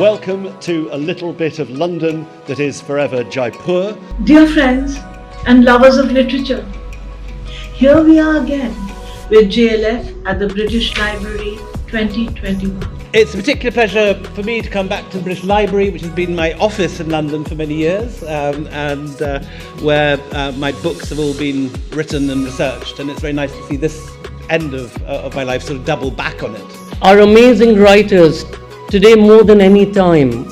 Welcome to a little bit of London that is forever Jaipur. Dear friends and lovers of literature, here we are again with JLF at the British Library 2021. It's a particular pleasure for me to come back to the British Library, which has been my office in London for many years, and where my books have all been written and researched. And it's very nice to see this end of my life sort of double back on it. Our amazing writers, today more than any time,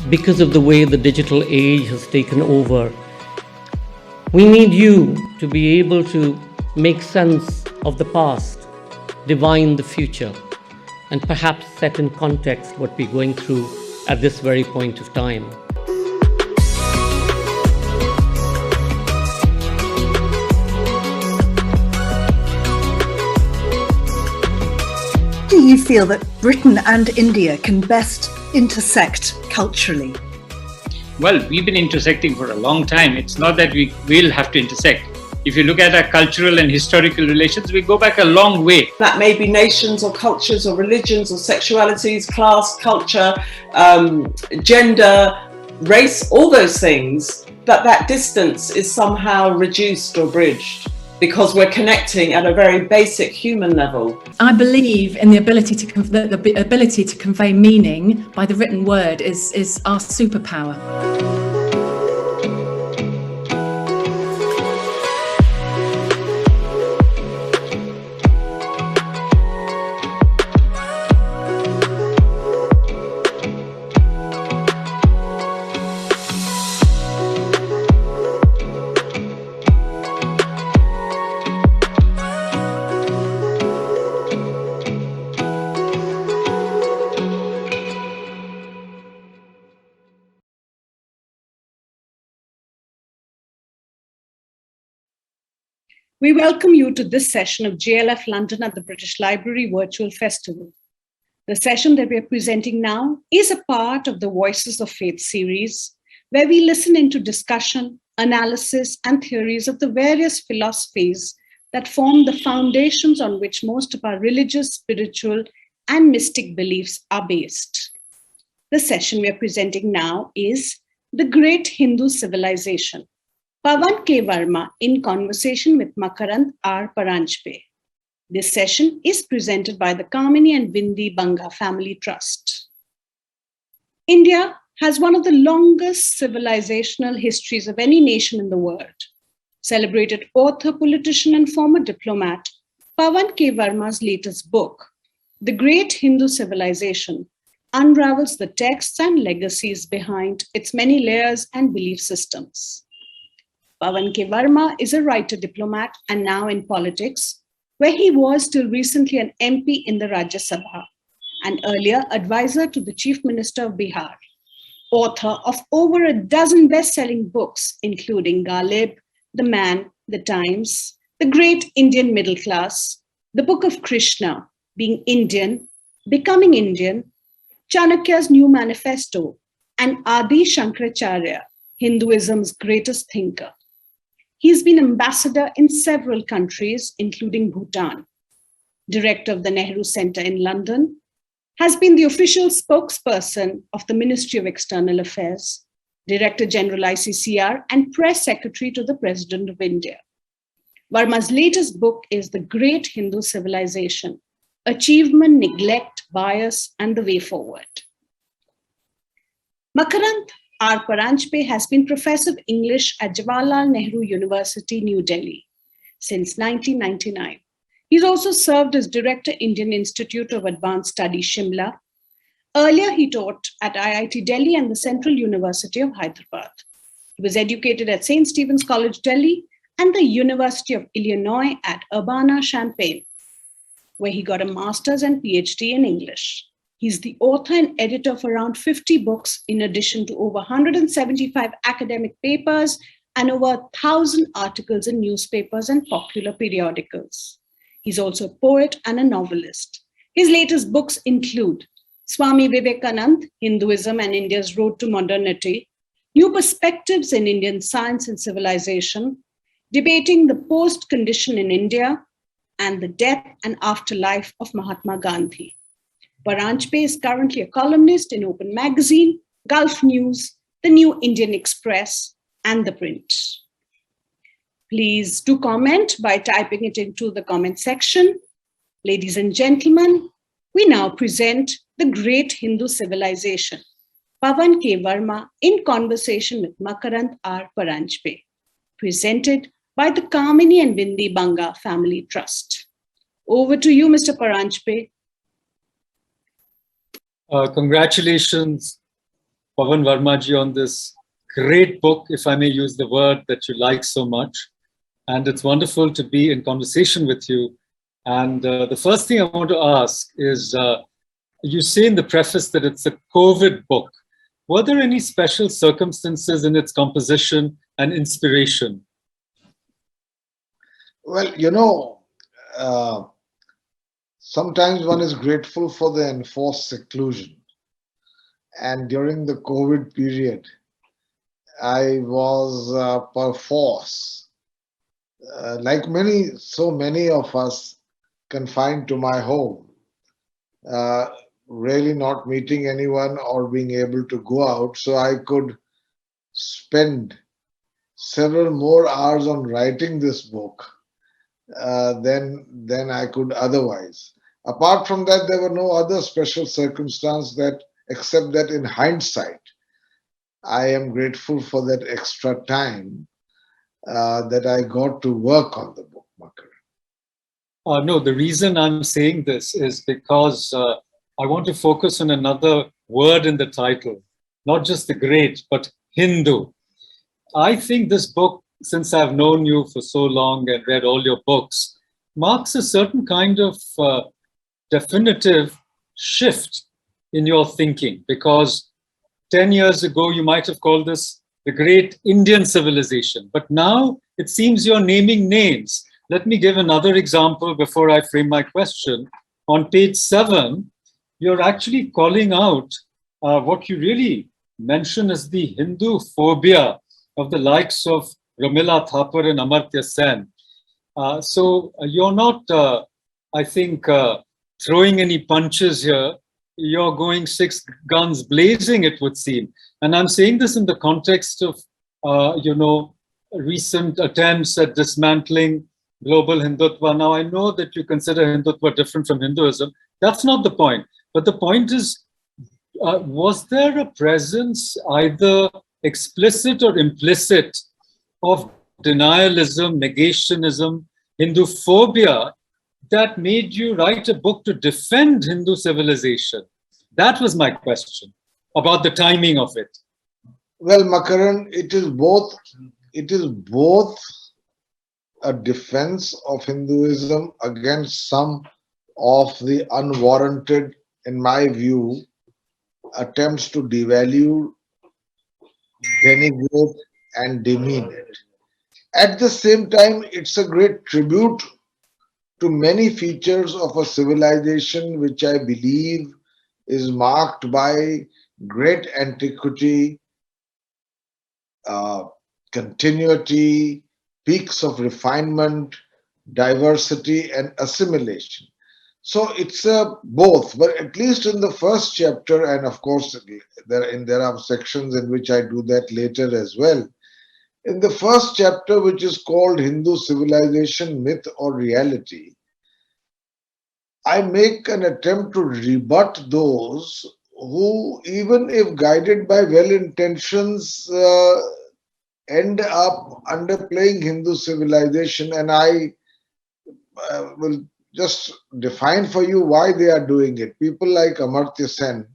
because of the way the digital age has taken over, we need you to be able to make sense of the past, divine the future, and perhaps set in context what we're going through at this very point of time. Do you feel that Britain and India can best intersect culturally? Well, we've been intersecting for a long time. It's not that we will have to intersect. If you look at our cultural and historical relations, we go back a long way. That may be nations or cultures or religions or sexualities, class, culture, gender, race, all those things, but that distance is somehow reduced or bridged because we're connecting at a very basic human level. I believe in the ability to convey meaning by the written word is our superpower. We welcome you to this session of JLF London at the British Library Virtual Festival. The session that we are presenting now is a part of the Voices of Faith series, where we listen into discussion, analysis, and theories of the various philosophies that form the foundations on which most of our religious, spiritual, and mystic beliefs are based. The session we are presenting now is The Great Hindu Civilization, Pawan K. Verma in conversation with Makarand R. Paranjpe. This session is presented by the Kamini and Vindi Banga Family Trust. India has one of the longest civilizational histories of any nation in the world. Celebrated author, politician, and former diplomat, Pawan K. Verma's latest book, The Great Hindu Civilization, unravels the texts and legacies behind its many layers and belief systems. Pawan K. Verma is a writer, diplomat, and now in politics, where he was till recently an MP in the Rajya Sabha, and earlier advisor to the Chief Minister of Bihar, author of over a dozen best-selling books, including Ghalib, The Man, The Times, The Great Indian Middle Class, The Book of Krishna, Being Indian, Becoming Indian, Chanakya's New Manifesto, and Adi Shankaracharya, Hinduism's greatest thinker. He's been ambassador in several countries, including Bhutan, director of the Nehru Center in London, has been the official spokesperson of the Ministry of External Affairs, Director General ICCR, and Press Secretary to the President of India. Verma's latest book is The Great Hindu Civilization, Achievement, Neglect, Bias, and the Way Forward. Makarand R. Paranjpe has been Professor of English at Jawaharlal Nehru University, New Delhi since 1999. He's also served as Director, Indian Institute of Advanced Studies, Shimla. Earlier, he taught at IIT Delhi and the Central University of Hyderabad. He was educated at St. Stephen's College, Delhi, and the University of Illinois at Urbana-Champaign, where he got a master's and PhD in English. He's the author and editor of around 50 books, in addition to over 175 academic papers and over 1,000 articles in newspapers and popular periodicals. He's also a poet and a novelist. His latest books include Swami Vivekanand, Hinduism and India's Road to Modernity, New Perspectives in Indian Science and Civilization, Debating the Post-Condition in India, and The Death and Afterlife of Mahatma Gandhi. Paranjpe is currently a columnist in Open Magazine, Gulf News, The New Indian Express, and The Print. Please do comment by typing it into the comment section. Ladies and gentlemen, we now present the great Hindu civilization, Pavan K. Verma in conversation with Makarand R. Paranjpe, presented by the Kamini and Vindi Banga Family Trust. Over to you, Mr. Paranjpe. Congratulations, Pavan Verma ji, on this great book, if I may use the word that you like so much. And it's wonderful to be in conversation with you. And the first thing I want to ask is, you say in the preface that it's a COVID book. Were there any special circumstances in its composition and inspiration? Well, you know, sometimes one is grateful for the enforced seclusion. And during the COVID period, I was perforce, like so many of us, confined to my home, really not meeting anyone or being able to go out. So I could spend several more hours on writing this book than I could otherwise. Apart from that, there were no other special circumstance except that in hindsight, I am grateful for that extra time that I got to work on the book, Makaran. No, the reason I'm saying this is because I want to focus on another word in the title, not just the great, but Hindu. I think this book, since I've known you for so long and read all your books, marks a certain kind of definitive shift in your thinking, because 10 years ago, you might have called this the great Indian civilization, but now it seems you're naming names. Let me give another example before I frame my question. On page 7, you're actually calling out what you really mention as the Hindu phobia of the likes of Ramila Thapar and Amartya Sen. So you're not, I think, throwing any punches here. You're going 6 guns blazing, it would seem. And I'm saying this in the context of, recent attempts at dismantling global Hindutva. Now, I know that you consider Hindutva different from Hinduism. That's not the point. But the point is, was there a presence, either explicit or implicit, of denialism, negationism, Hindu phobia that made you write a book to defend Hindu civilization? That was my question about the timing of it. Well, Makaran, it is both a defense of Hinduism against some of the unwarranted, in my view, attempts to devalue, denigrate, and demean it. At the same time, it's a great tribute to many features of a civilization which I believe is marked by great antiquity, continuity, peaks of refinement, diversity, and assimilation. So it's both, but at least in the first chapter, and of course there are sections in which I do that later as well. In the first chapter, which is called Hindu Civilization, Myth or Reality, I make an attempt to rebut those who, even if guided by well intentions, end up underplaying Hindu civilization. And I will just define for you why they are doing it. People like Amartya Sen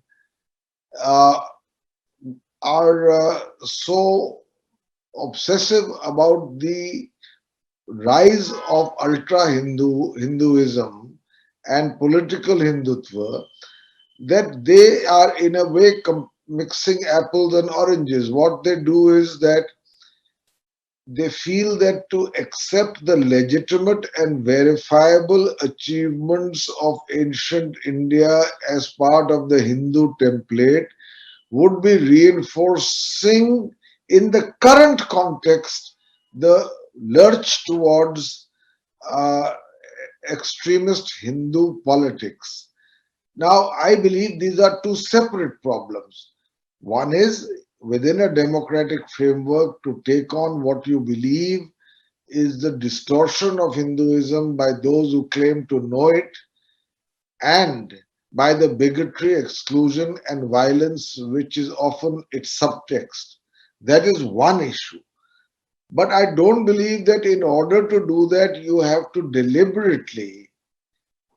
are so obsessive about the rise of ultra-Hinduism and political Hindutva that they are in a way mixing apples and oranges. What they do is that they feel that to accept the legitimate and verifiable achievements of ancient India as part of the Hindu template would be reinforcing, in the current context, the lurch towards extremist Hindu politics. Now, I believe these are two separate problems. One is within a democratic framework to take on what you believe is the distortion of Hinduism by those who claim to know it, and by the bigotry, exclusion, and violence which is often its subtext. That is one issue. But I don't believe that in order to do that, you have to deliberately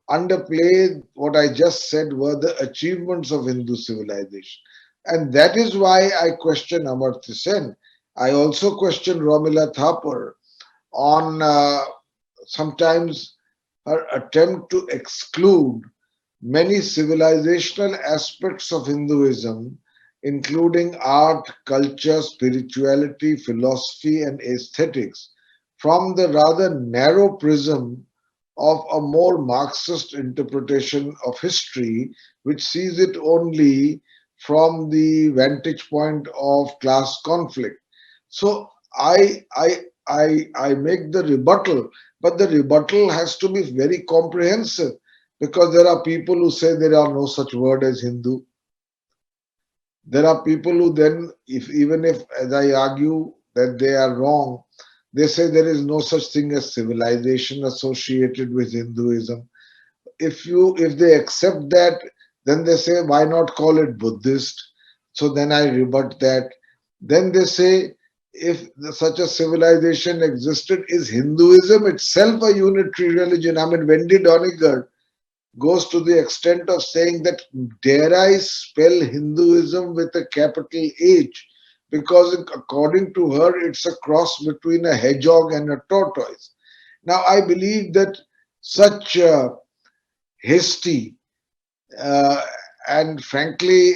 underplay what I just said were the achievements of Hindu civilization. And that is why I question Amartya Sen. I also question Romila Thapar on sometimes her attempt to exclude many civilizational aspects of Hinduism, including art, culture, spirituality, philosophy, and aesthetics, from the rather narrow prism of a more Marxist interpretation of history, which sees it only from the vantage point of class conflict. So I make the rebuttal, but the rebuttal has to be very comprehensive because there are people who say there are no such word as Hindu. There are people who then, if even if, as I argue, that they are wrong, they say there is no such thing as civilization associated with Hinduism. If they accept that, then they say, why not call it Buddhist? So then I rebut that. Then they say, if such a civilization existed, is Hinduism itself a unitary religion? I mean, Wendy Doniger goes to the extent of saying that, dare I spell Hinduism with a capital H? Because according to her, it's a cross between a hedgehog and a tortoise. Now, I believe that such hasty and frankly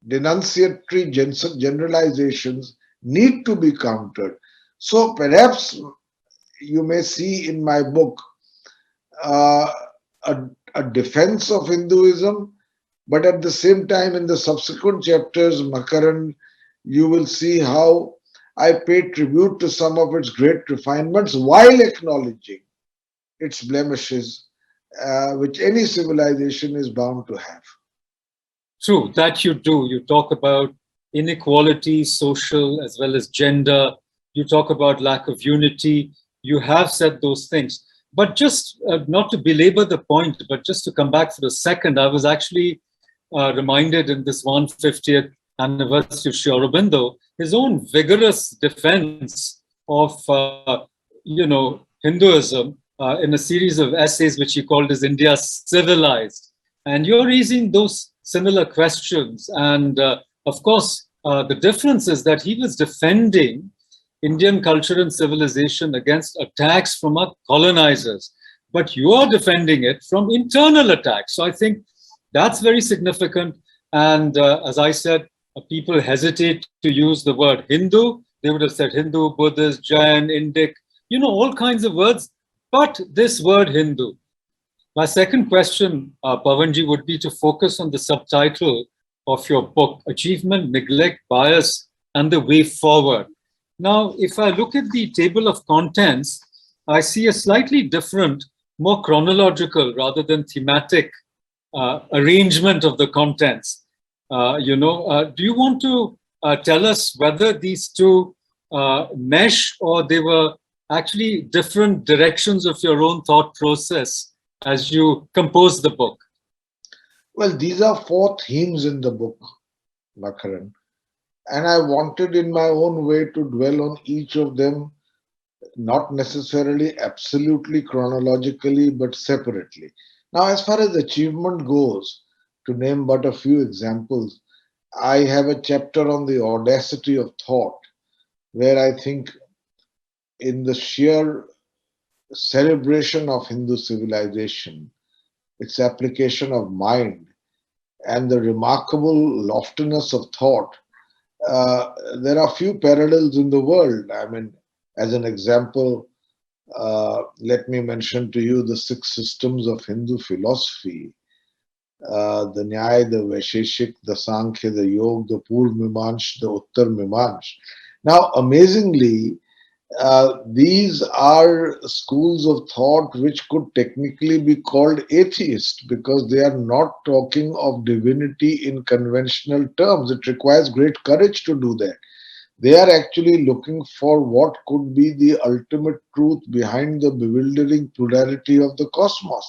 denunciatory generalizations need to be countered. So perhaps you may see in my book a, a defense of Hinduism, but at the same time, in the subsequent chapters, Makaran, you will see how I pay tribute to some of its great refinements while acknowledging its blemishes, which any civilization is bound to have. True, that you do. You talk about inequality, social as well as gender. You talk about lack of unity. You have said those things. But just not to belabor the point, but just to come back for a second, I was actually reminded in this 150th anniversary of Sri Aurobindo, his own vigorous defense of, Hinduism in a series of essays which he called as India Civilized. And you're raising those similar questions. And of course, the difference is that he was defending Indian culture and civilization against attacks from our colonizers. But you are defending it from internal attacks. So I think that's very significant. And as I said, people hesitate to use the word Hindu. They would have said Hindu, Buddhist, Jain, Indic, all kinds of words. But this word Hindu. My second question, Pavanji, would be to focus on the subtitle of your book, Achievement, Neglect, Bias, and the Way Forward. Now, if I look at the table of contents, I see a slightly different, more chronological rather than thematic arrangement of the contents. Do you want to tell us whether these two mesh or they were actually different directions of your own thought process as you compose the book? Well, these are 4 themes in the book, Makaran. And I wanted in my own way to dwell on each of them, not necessarily absolutely chronologically, but separately. Now, as far as achievement goes, to name but a few examples, I have a chapter on the audacity of thought, where I think in the sheer celebration of Hindu civilization, its application of mind, and the remarkable loftiness of thought, there are few parallels in the world. I mean, as an example, let me mention to you the 6 systems of Hindu philosophy, the Nyaya, the Vaisheshik, the Sankhya, the Yoga, the Purv Mimansh, the Uttar Mimansh. Now, amazingly, these are schools of thought which could technically be called atheist because they are not talking of divinity in conventional terms. It requires great courage to do that. They are actually looking for what could be the ultimate truth behind the bewildering plurality of the cosmos,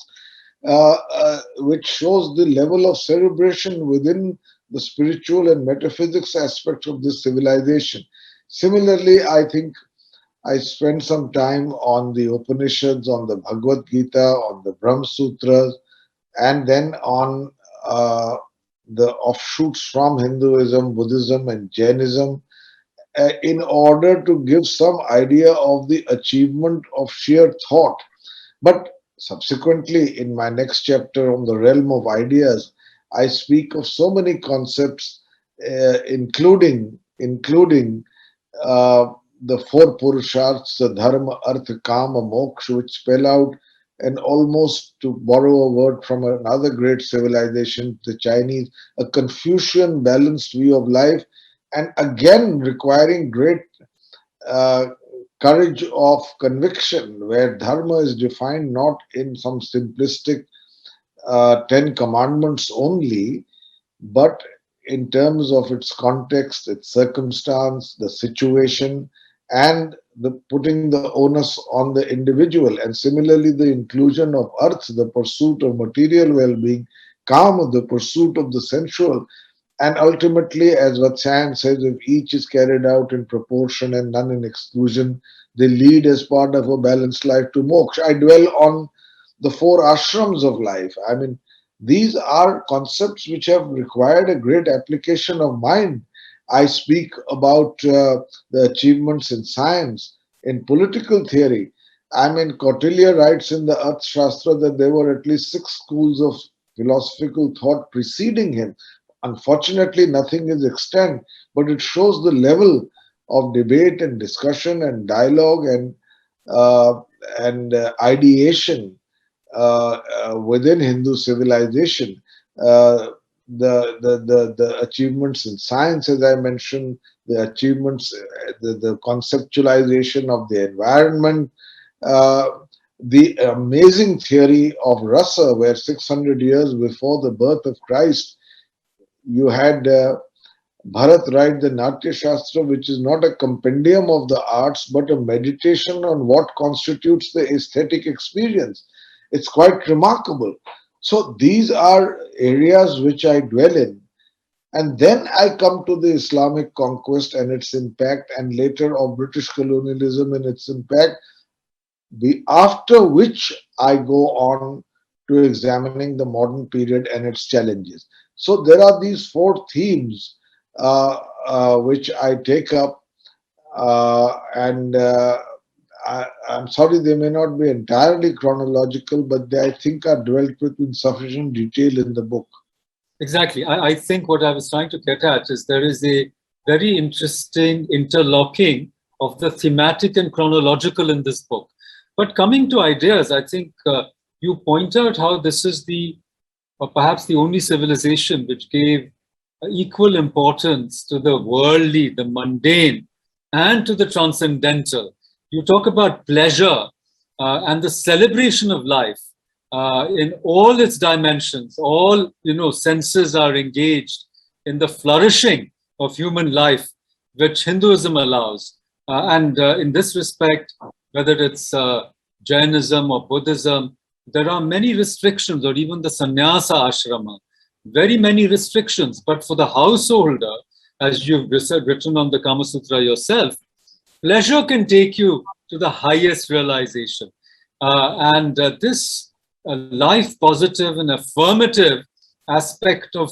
which shows the level of cerebration within the spiritual and metaphysics aspects of this civilization. Similarly, I think I spent some time on the Upanishads, on the Bhagavad Gita, on the Brahma Sutras, and then on the offshoots from Hinduism, Buddhism, and Jainism, in order to give some idea of the achievement of sheer thought. But subsequently, in my next chapter on the realm of ideas, I speak of so many concepts, including the four Purusharths, the Dharma, Artha, Kama, Moksha, which spell out, and almost to borrow a word from another great civilization, the Chinese, a Confucian balanced view of life, and again requiring great courage of conviction, where Dharma is defined not in some simplistic 10 commandments only, but in terms of its context, its circumstance, the situation, and the putting the onus on the individual. And similarly, the inclusion of earth, the pursuit of material well-being, Kama, the pursuit of the sensual, and ultimately, as Vatsyayan says, if each is carried out in proportion and none in exclusion, they lead as part of a balanced life to moksha. I dwell on the four ashrams of life. I mean, these are concepts which have required a great application of mind. I speak about the achievements in science, in political theory. I mean, Kautilya writes in the Arthashastra that there were at least 6 schools of philosophical thought preceding him. Unfortunately, nothing is extant, but it shows the level of debate and discussion and dialogue and ideation within Hindu civilization. The achievements in science, as I mentioned, the achievements, the conceptualization of the environment, the amazing theory of rasa, where 600 years before the birth of Christ, you had Bharat write the Natya Shastra, which is not a compendium of the arts, but a meditation on what constitutes the aesthetic experience. It's quite remarkable. So these are areas which I dwell in. And then I come to the Islamic conquest and its impact, and later of British colonialism and its impact, after which I go on to examining the modern period and its challenges. So there are these 4 themes which I take up, and I'm sorry they may not be entirely chronological, but they, I think, are dwelt with in sufficient detail in the book. Exactly. I think what I was trying to get at is there is a very interesting interlocking of the thematic and chronological in this book. But coming to ideas, I think you point out how this is perhaps the only civilization which gave equal importance to the worldly, the mundane, and to the transcendental. You talk about pleasure and the celebration of life in all its dimensions. All senses are engaged in the flourishing of human life, which Hinduism allows. And in this respect, whether it's Jainism or Buddhism, there are many restrictions, or even the sannyasa ashrama, very many restrictions. But for the householder, as you've written on the Kama Sutra yourself, pleasure can take you to the highest realization. And this life positive and affirmative aspect of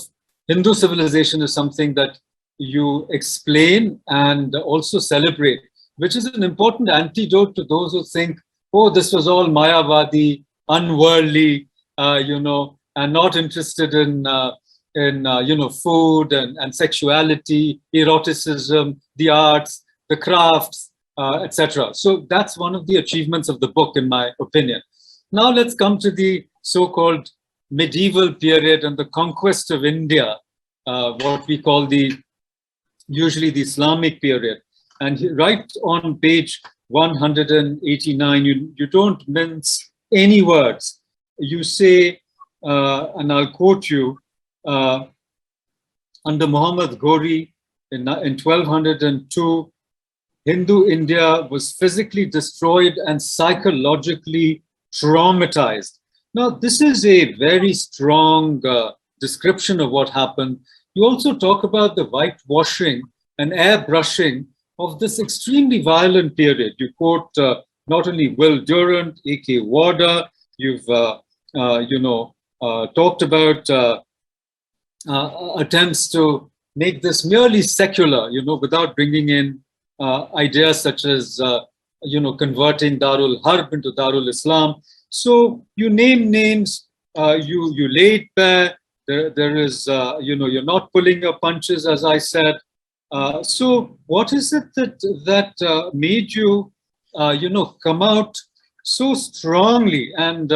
Hindu civilization is something that you explain and also celebrate, which is an important antidote to those who think, oh, this was all Mayavadi, unworldly, and not interested in food and sexuality, eroticism, the arts, the crafts, etc. So that's one of the achievements of the book, in my opinion. Now let's come to the so-called medieval period and the conquest of India, what we call usually the Islamic period. And right on page 189. You don't mince any words. You say, and I'll quote you, under Muhammad Ghori in 1202, Hindu India was physically destroyed and psychologically traumatized. Now, this is a very strong description of what happened. You also talk about the whitewashing and airbrushing of this extremely violent period. You quote not only Will Durant, A.K. Warder, you've talked about attempts to make this merely secular, without bringing in ideas such as, converting Darul Harb into Darul Islam. So you name names, you lay it bare. There is, you're not pulling your punches, as I said. So what is it that made you, come out so strongly? And,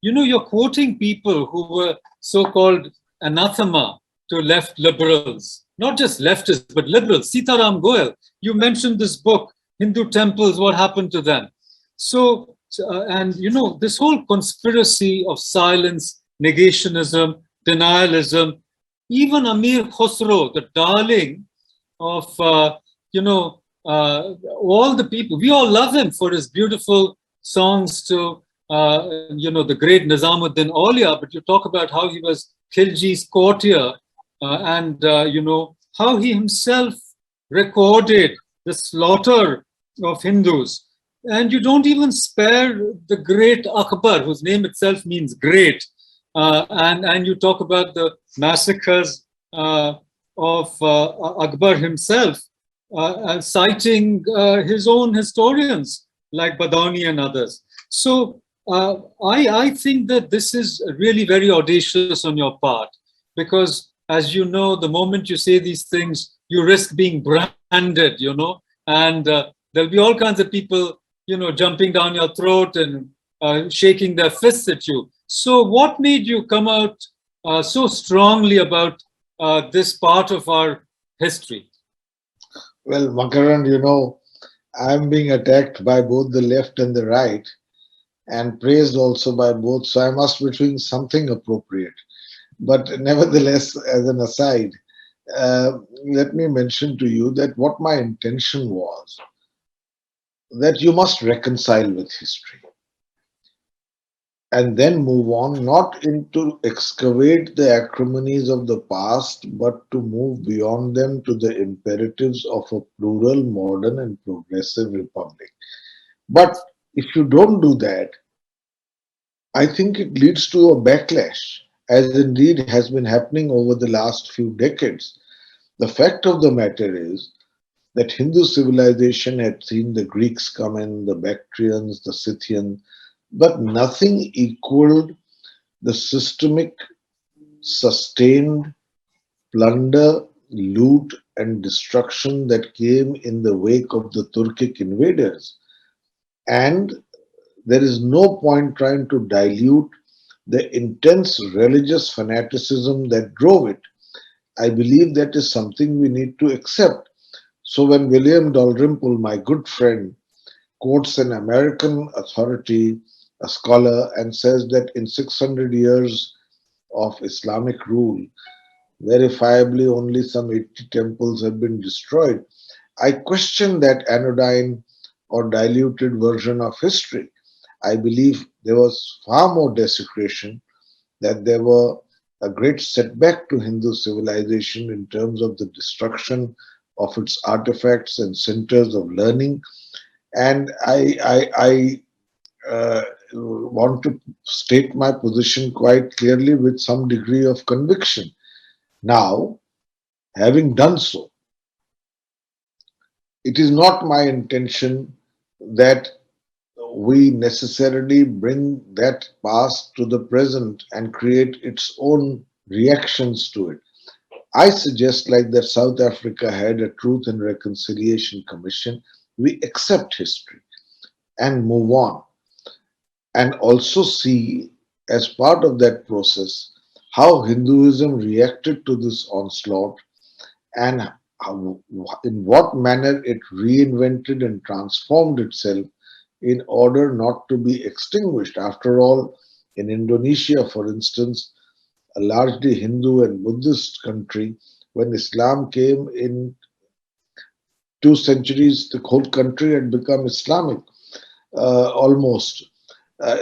you're quoting people who were so-called anathema to left liberals, not just leftists, but liberals. Sitaram Goel, you mentioned this book, Hindu Temples, What Happened to Them? So, this whole conspiracy of silence, negationism, denialism, even Amir Khosrow, the darling of, all the people, we all love him for his beautiful songs to, the great Nizamuddin Aulia, but you talk about how he was Khilji's courtier and, how he himself recorded the slaughter of Hindus. And you don't even spare the great Akbar, whose name itself means great. And you talk about the massacres of Akbar himself, citing his own historians like Badauni and others. So I think that this is really very audacious on your part, because as you know, the moment you say these things, you risk being branded, and there'll be all kinds of people, jumping down your throat and shaking their fists at you. So what made you come out so strongly about this part of our history? Well, Makaran, I'm being attacked by both the left and the right, and praised also by both, so I must be doing something appropriate. But nevertheless, as an aside, let me mention to you that what my intention was, that you must reconcile with history and then move on, not into excavate the acrimonies of the past, but to move beyond them to the imperatives of a plural, modern, and progressive republic. But if you don't do that, I think it leads to a backlash, as indeed has been happening over the last few decades. The fact of the matter is that Hindu civilization had seen the Greeks come in, the Bactrians, the Scythians, but nothing equaled the systemic, sustained plunder, loot, and destruction that came in the wake of the Turkic invaders. And there is no point trying to dilute the intense religious fanaticism that drove it. I believe that is something we need to accept. So when William Dalrymple, my good friend, quotes an American authority, a scholar, and says that in 600 years of Islamic rule, verifiably only some 80 temples have been destroyed, I question that anodyne or diluted version of history. I believe there was far more desecration, that there were a great setback to Hindu civilization in terms of the destruction of its artifacts and centers of learning. And I want to state my position quite clearly with some degree of conviction. Now, having done so, it is not my intention that we necessarily bring that past to the present and create its own reactions to it. I suggest, like that South Africa had a Truth and Reconciliation Commission, we accept history and move on, and also see as part of that process how Hinduism reacted to this onslaught and in what manner it reinvented and transformed itself in order not to be extinguished. After all, in Indonesia, for instance, a largely Hindu and Buddhist country, when Islam came in 2 centuries, the whole country had become Islamic almost.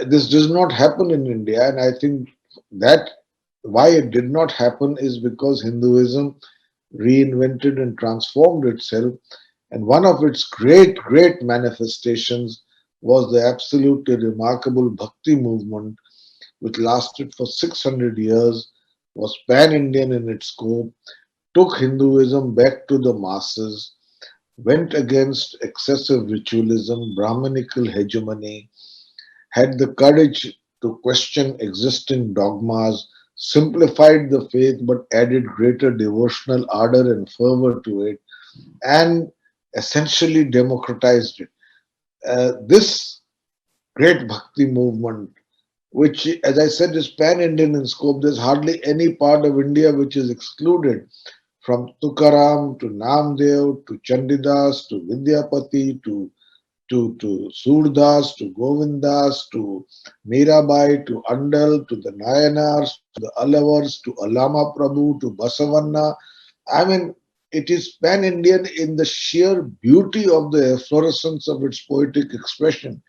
This does not happen in India, and I think that why it did not happen is because Hinduism reinvented and transformed itself, and one of its great manifestations was the absolutely remarkable Bhakti movement, which lasted for 600 years, was pan-Indian in its scope, took Hinduism back to the masses, went against excessive ritualism, Brahmanical hegemony, had the courage to question existing dogmas, simplified the faith but added greater devotional ardor and fervor to it, and essentially democratized it. This great Bhakti movement, which, as I said, is pan-Indian in scope, there's hardly any part of India which is excluded. From Tukaram to Namdev to Chandidas to Vidyapati to Surdas to Govindas to Mirabai to Andal to the Nayanars to the Alavars to Alama Prabhu to Basavanna. I mean, it is pan-Indian in the sheer beauty of the efflorescence of its poetic expression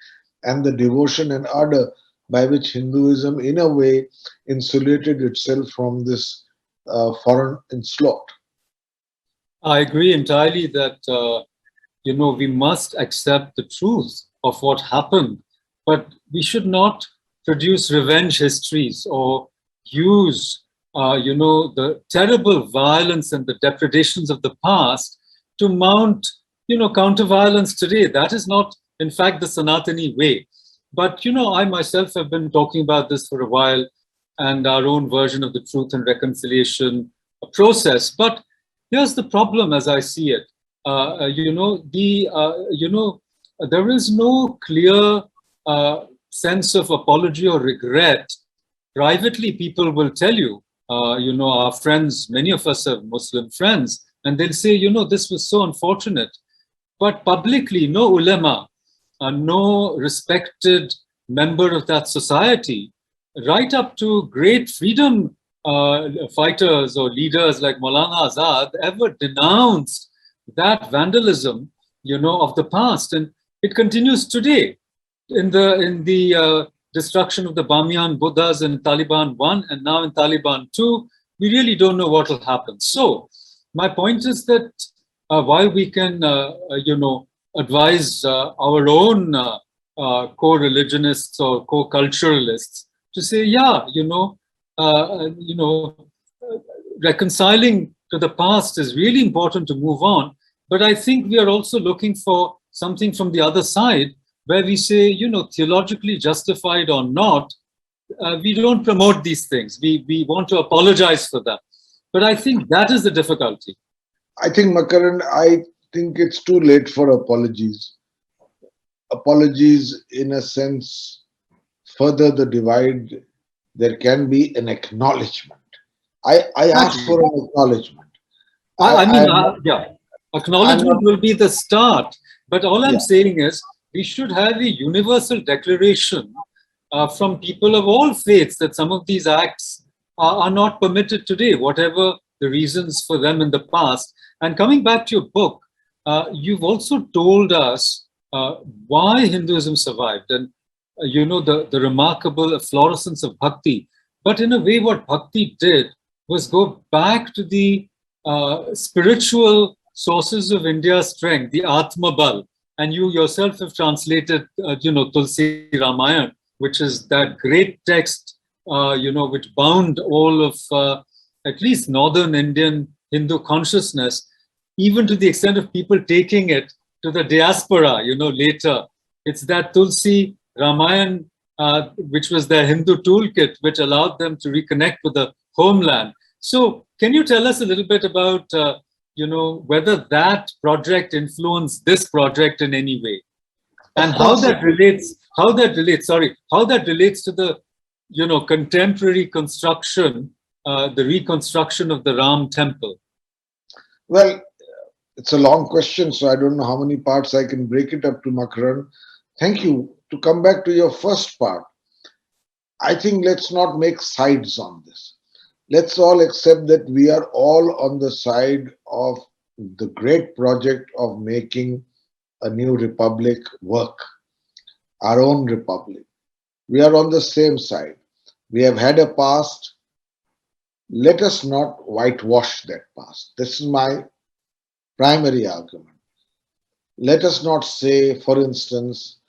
and the devotion and ardor by which Hinduism, in a way, insulated itself from this foreign onslaught. I agree entirely that we must accept the truth of what happened, but we should not produce revenge histories or use the terrible violence and the depredations of the past to mount counter-violence today. That is not, in fact, the Sanatani way. But I myself have been talking about this for a while, and our own version of the truth and reconciliation process. But here's the problem as I see it. There is no clear sense of apology or regret. Privately, people will tell you, our friends, many of us have Muslim friends, and they'll say, this was so unfortunate. But publicly, no ulema, no respected member of that society, right up to great freedom fighters or leaders like Maulana Azad, ever denounced that vandalism, of the past, and it continues today in the destruction of the Bamiyan Buddhas in Taliban 1 and now in Taliban 2. We really don't know what will happen. So my point is that while we can, advise our own co-religionists or co-culturalists to say, reconciling to the past is really important to move on. But I think we are also looking for something from the other side where we say, theologically justified or not, we don't promote these things. We want to apologize for that. But I think that is the difficulty. I think, Makaran, I think it's too late for apologies. Apologies, in a sense, further the divide. There can be an acknowledgement. I ask for an acknowledgement. Acknowledgement will be the start. But all I'm saying is we should have a universal declaration from people of all faiths that some of these acts are not permitted today, whatever the reasons for them in the past. And coming back to your book, you've also told us why Hinduism survived and the remarkable efflorescence of bhakti. But in a way, what bhakti did was go back to the spiritual sources of India's strength, the Atma Bal. And you yourself have translated, Tulsi Ramayana, which is that great text, which bound all of at least northern Indian Hindu consciousness, even to the extent of people taking it to the diaspora, later. It's that Tulsi Ramayana, which was their Hindu toolkit, which allowed them to reconnect with the homeland. So can you tell us a little bit about, whether that project influenced this project in any way? And how that relates to the, contemporary construction, the reconstruction of the Ram temple? Well, It's a long question, so I don't know how many parts I can break it up to, Makaran. Thank you. To come back to your first part, I think let's not make sides on this. Let's all accept that we are all on the side of the great project of making a new republic work, our own republic. We are on the same side. We have had a past. Let us not whitewash that past. This is my primary argument. Let us not say, for instance,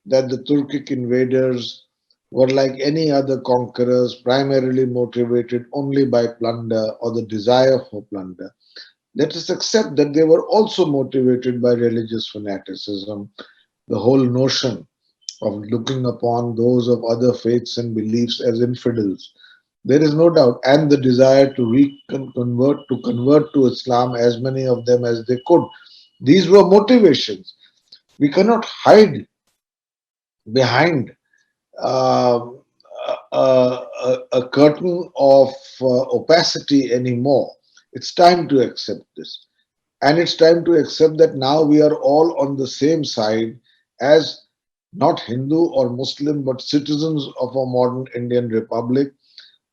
that the Turkic invaders were like any other conquerors, primarily motivated only by plunder or the desire for plunder. Let us accept that they were also motivated by religious fanaticism, the whole notion of looking upon those of other faiths and beliefs as infidels. There is no doubt, and the desire to convert to Islam as many of them as they could. These were motivations. We cannot hide behind um, a curtain of opacity anymore. It's time to accept this. And it's time to accept that now we are all on the same side as not Hindu or Muslim, but citizens of a modern Indian republic,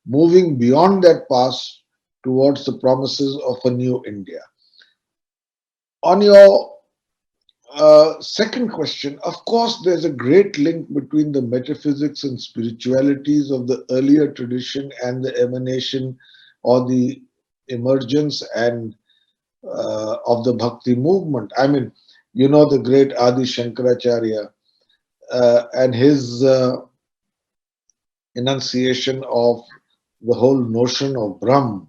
moving beyond that past towards the promises of a new India. On your second question, of course, there's a great link between the metaphysics and spiritualities of the earlier tradition and the emanation or the emergence and of the Bhakti movement. I mean, you know the great Adi Shankaracharya and his enunciation of the whole notion of Brahm,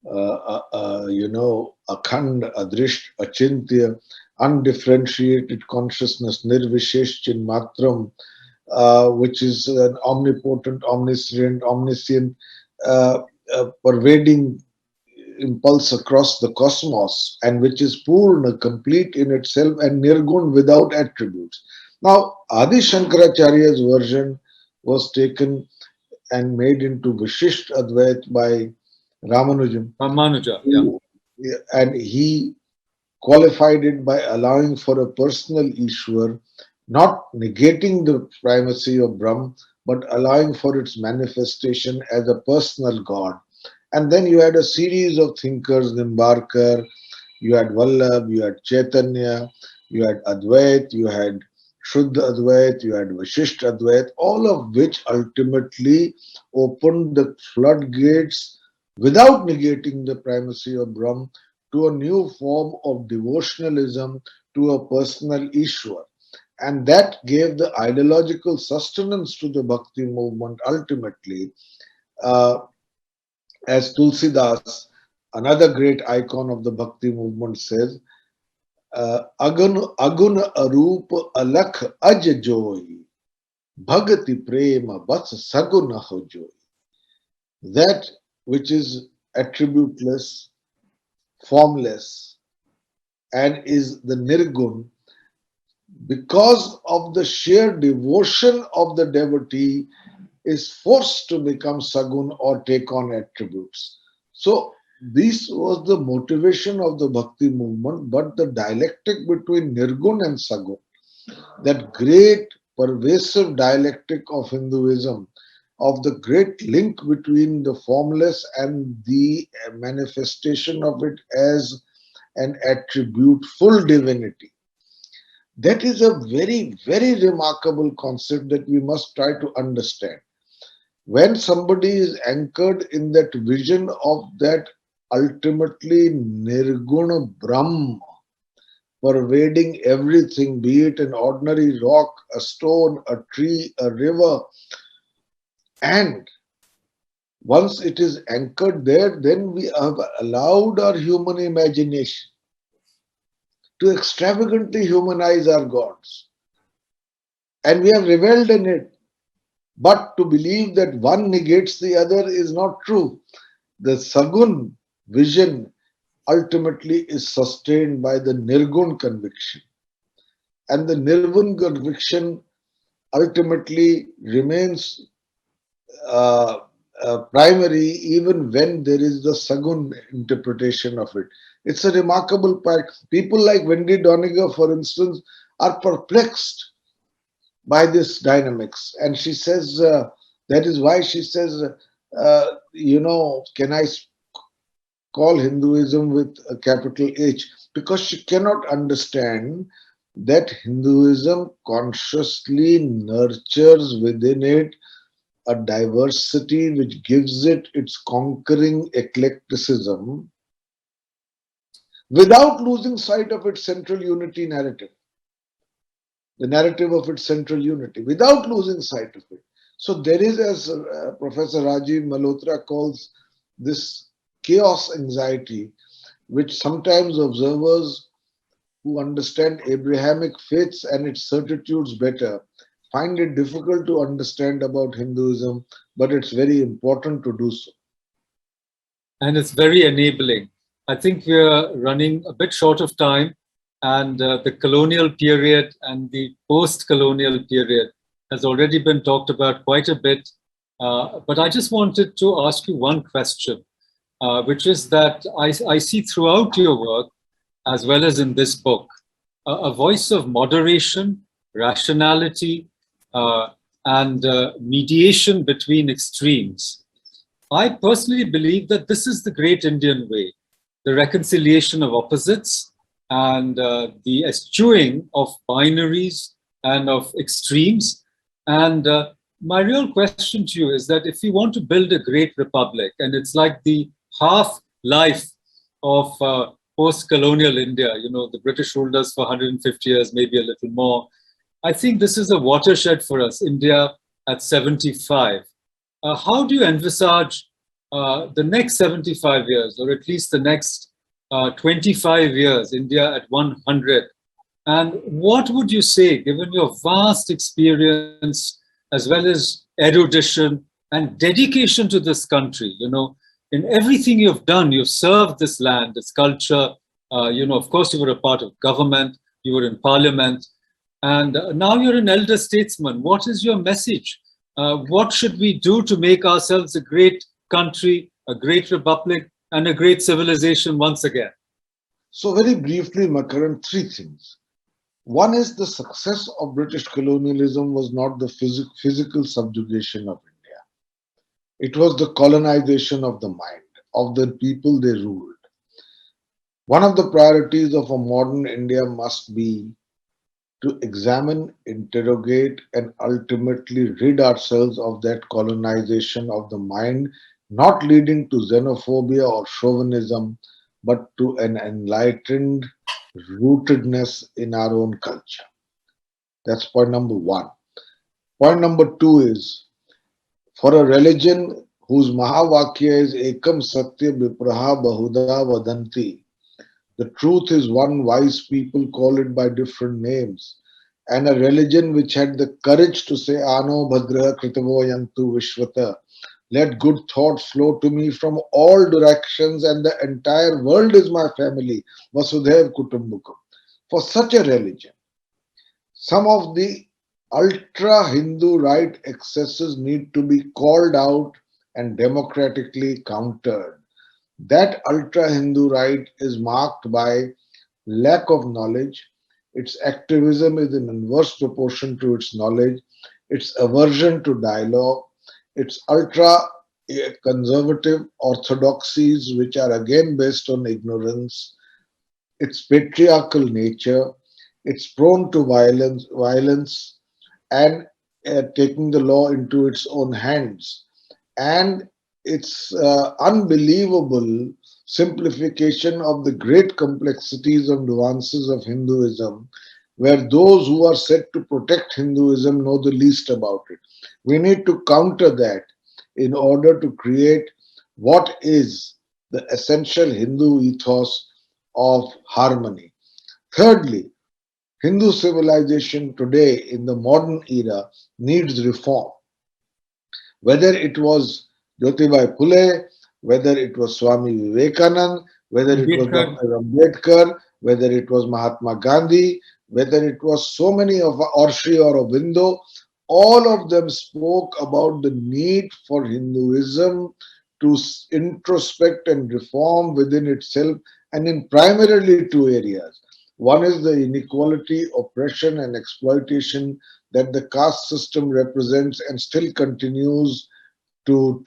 Akhand, Adrisht, Achintya, undifferentiated consciousness, Nirvishesh Chinmatram, which is an omnipotent, omniscient, omniscient, pervading impulse across the cosmos, and which is Purna, complete in itself, and Nirgun, without attributes. Now, Adi Shankaracharya's version was taken and made into Vishisht Advait by Ramanujan. Yeah. And he qualified it by allowing for a personal Ishwar, not negating the primacy of Brahm, but allowing for its manifestation as a personal God. And then you had a series of thinkers, Nimbarkar, you had Vallabh, you had Chaitanya, you had Advait, you had Shuddha Advait, you had Vishisht Advait, all of which ultimately opened the floodgates without negating the primacy of Brahm to a new form of devotionalism to a personal Ishwar. And that gave the ideological sustenance to the Bhakti movement ultimately. As Tulsidas, another great icon of the Bhakti movement, says, Agun Arup Alakh Aj Joy, Bhagati Prema Bats Saguna Ho Joy. That which is attributeless, formless, and is the Nirgun, because of the sheer devotion of the devotee, is forced to become Sagun or take on attributes. So, this was the motivation of the Bhakti movement, but the dialectic between Nirgun and Sagun, that great pervasive dialectic of Hinduism, of the great link between the formless and the manifestation of it as an attribute, full divinity. That is a very, very remarkable concept that we must try to understand. When somebody is anchored in that vision of that ultimately Nirguna Brahm, pervading everything, be it an ordinary rock, a stone, a tree, a river, and once it is anchored there, then we have allowed our human imagination to extravagantly humanize our gods. And we have reveled in it. But to believe that one negates the other is not true. The Sagun vision ultimately is sustained by the Nirgun conviction. And the Nirgun conviction ultimately remains primary even when there is the Sagun interpretation of it. It's a remarkable fact. People like Wendy Doniger, for instance, are perplexed by this dynamics. And she says, that is why she says, can I call Hinduism with a capital H? Because she cannot understand that Hinduism consciously nurtures within it a diversity which gives it its conquering eclecticism without losing sight of its central unity narrative, the narrative of its central unity, without losing sight of it. So there is, as Professor Rajiv Malhotra calls this chaos anxiety, which sometimes observers who understand Abrahamic faiths and its certitudes better find it difficult to understand about Hinduism, but it's very important to do so. And it's very enabling. I think we're running a bit short of time, and the colonial period and the post-colonial period has already been talked about quite a bit. But I just wanted to ask you one question, which is that I see throughout your work, as well as in this book, a voice of moderation, rationality, and mediation between extremes. I personally believe that this is the great Indian way, the reconciliation of opposites and the eschewing of binaries and of extremes. And my real question to you is that if you want to build a great republic, and it's like the half-life of post-colonial India, the British ruled us for 150 years, maybe a little more. I think this is a watershed for us, India at 75. How do you envisage the next 75 years, or at least the next 25 years, India at 100? And what would you say, given your vast experience, as well as erudition and dedication to this country, in everything you've done, you've served this land, its culture, of course you were a part of government, you were in parliament, and now you're an elder statesman. What is your message? What should we do to make ourselves a great country, a great republic, and a great civilization once again? So very briefly, Makaran, three things. One is the success of British colonialism was not the physical subjugation of India. It was the colonization of the mind, of the people they ruled. One of the priorities of a modern India must be to examine, interrogate, and ultimately rid ourselves of that colonization of the mind, not leading to xenophobia or chauvinism, but to an enlightened rootedness in our own culture. That's point number one. Point number two is, for a religion whose Mahavakya is Ekam Satya Vipraha Bahuda Vadanti, the truth is one, wise people call it by different names, and a religion which had the courage to say Ano Bhadraha Kritavo Yantu Vishvata, let good thoughts flow to me from all directions and the entire world is my family, Vasudhaiv Kutumbakam. For such a religion, some of the ultra-Hindu right excesses need to be called out and democratically countered. That ultra-Hindu right is marked by lack of knowledge. Its activism is in inverse proportion to its knowledge, its aversion to dialogue, its ultra-conservative orthodoxies, which are again based on ignorance, its patriarchal nature, it's prone to violence and taking the law into its own hands, and its unbelievable simplification of the great complexities and nuances of Hinduism, where those who are said to protect Hinduism know the least about it. We need to counter that in order to create what is the essential Hindu ethos of harmony. Thirdly, Hindu civilization today in the modern era needs reform. Whether it was Jyotibai Phule, whether it was Swami Vivekanand, whether it was Dr. Ambedkar, whether it was Mahatma Gandhi, whether it was so many of or Sri Aurobindo, all of them spoke about the need for Hinduism to introspect and reform within itself, and in primarily two areas. One is the inequality, oppression, and exploitation that the caste system represents and still continues to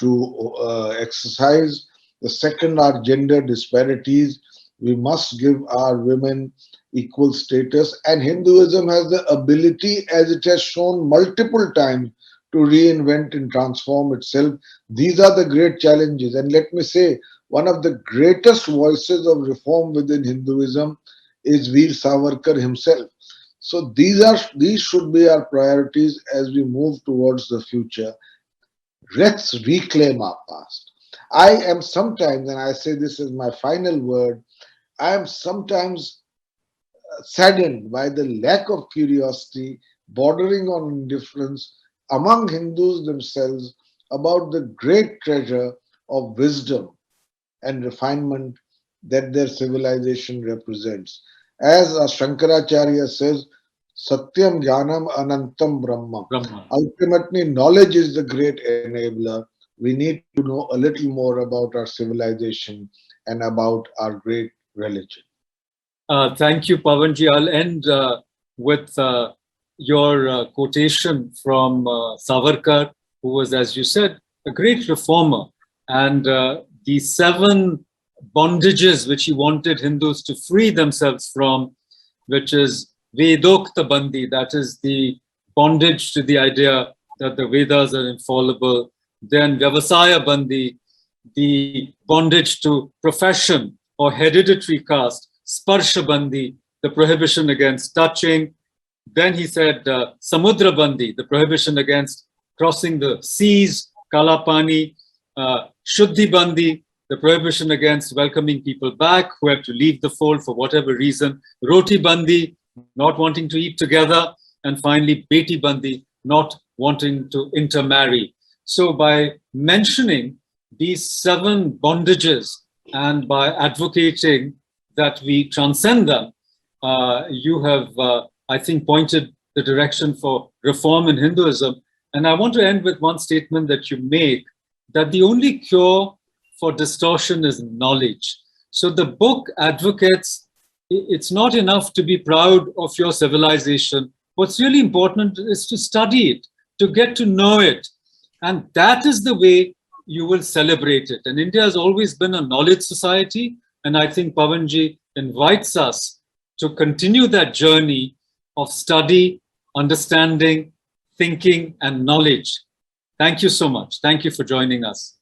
exercise. The second are gender disparities. We must give our women equal status, and Hinduism has the ability, as it has shown multiple times, to reinvent and transform itself. These are the great challenges. And let me say, one of the greatest voices of reform within Hinduism is Veer Savarkar himself. So these should be our priorities as we move towards the future. Let's reclaim our past. I am sometimes, and I say this is my final word, I am sometimes saddened by the lack of curiosity bordering on indifference among Hindus themselves about the great treasure of wisdom and refinement that their civilization represents. As Shankaracharya says, Satyam Jnanam Anantam Brahma. Ultimately, knowledge is the great enabler. We need to know a little more about our civilization and about our great religion. Thank you, Pavanji. I'll end with your quotation from Savarkar, who was, as you said, a great reformer. And the 7 bondages which he wanted Hindus to free themselves from, which is Vedokta Bandi, that is the bondage to the idea that the Vedas are infallible. Then Vyavasaya Bandi, the bondage to profession or hereditary caste. Sparsha Bandi, the prohibition against touching. Then he said Samudra Bandi, the prohibition against crossing the seas. Kalapani. Shuddhi Bandi, the prohibition against welcoming people back who have to leave the fold for whatever reason. Roti Bandi, not wanting to eat together. And finally, Beti Bandi, not wanting to intermarry. So by mentioning these 7 bondages and by advocating that we transcend them, you have, I think, pointed the direction for reform in Hinduism. And I want to end with one statement that you make, that the only cure for distortion is knowledge. So the book advocates, it's not enough to be proud of your civilization. What's really important is to study it, to get to know it. And that is the way you will celebrate it. And India has always been a knowledge society. And I think Pavanji invites us to continue that journey of study, understanding, thinking, and knowledge. Thank you so much. Thank you for joining us.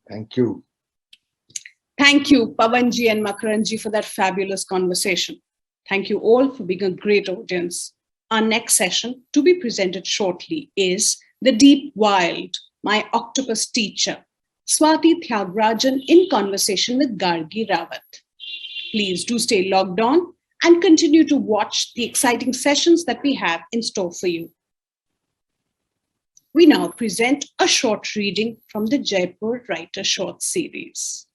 Thank you. Thank you, Pavanji and Makaranji, for that fabulous conversation. Thank you all for being a great audience. Our next session, to be presented shortly, is The Deep Wild, My Octopus Teacher, Swati Tyagarajan in conversation with Gargi Rawat. Please do stay logged on and continue to watch the exciting sessions that we have in store for you. We now present a short reading from the Jaipur Writer Short Series.